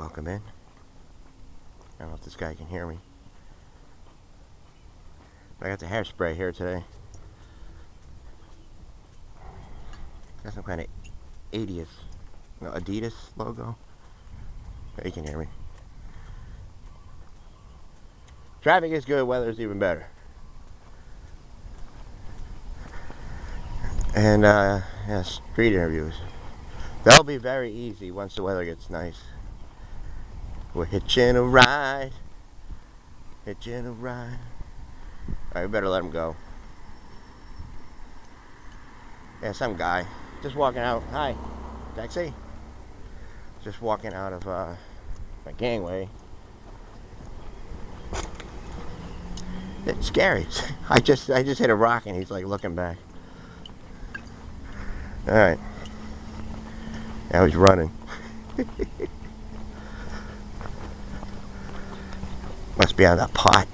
welcome in. I don't know if this guy can hear me. But I got the hairspray here today. Got some kind of Adidas logo. But you can hear me. Traffic is good, weather's even better. And yeah, street interviews. They'll be very easy once the weather gets nice. We're hitching a ride. Hitching a ride. Alright, we better let him go. Yeah, some guy. Just walking out. Hi. Taxi. Just walking out of my gangway. It's scary. I just hit a rock and he's like looking back. Alright. Now he's running. Must be on the pot.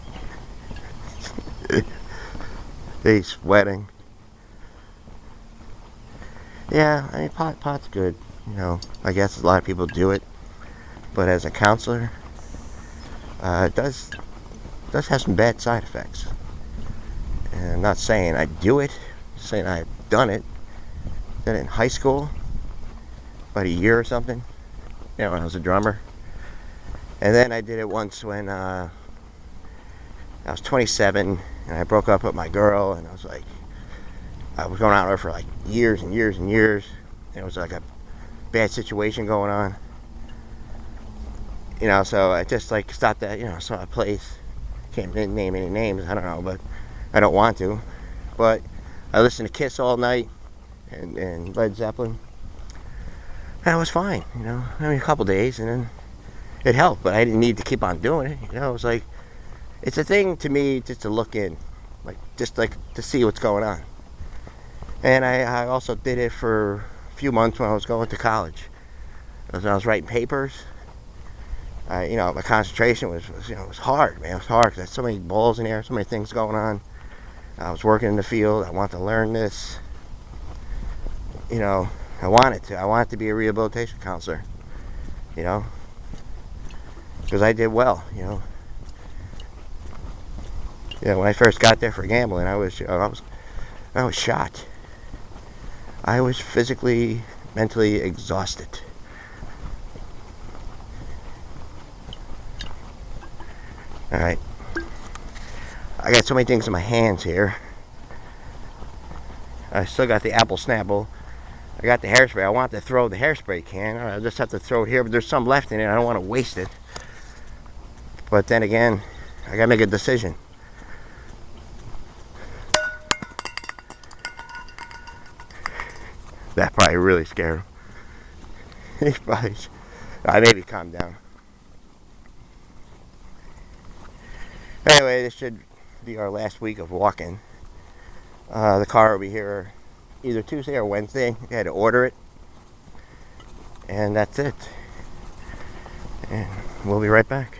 He's sweating. Yeah, I mean pot's good. You know, I guess a lot of people do it. But as a counselor, it does have some bad side effects. And I'm not saying I do it, I'm saying I've done it. Did it in high school, about a year or something, you know, when I was a drummer. And then I did it once when I was 27 and I broke up with my girl, and I was going out with her for like years and years and years. And it was like a bad situation going on. You know, so I just like stopped at, you know, saw a place. Can't name any names, I don't know, but I don't want to. But I listened to Kiss all night and Led Zeppelin. And it was fine, you know. I mean, a couple days, and then it helped, but I didn't need to keep on doing it. You know, it was like, it's a thing to me just to look in, just like to see what's going on. And I also did it for a few months when I was going to college. When I was writing papers. You know, my concentration was hard, man. It was hard because there's so many balls in there, so many things going on. I was working in the field. I wanted to learn this. You know, I wanted to be a rehabilitation counselor. You know, because I did well. You know. Yeah, when I first got there for gambling, I was shot. I was physically, mentally exhausted. Alright. I got so many things in my hands here. I still got the apple Snapple. I got the hairspray. I want to throw the hairspray can. I just have to throw it here, but there's some left in it. I don't want to waste it. But then again, I gotta make a decision. That probably really scared him. He's probably... maybe calm down. Anyway, this should be our last week of walking. The car will be here either Tuesday or Wednesday. I had to order it. And that's it. And we'll be right back.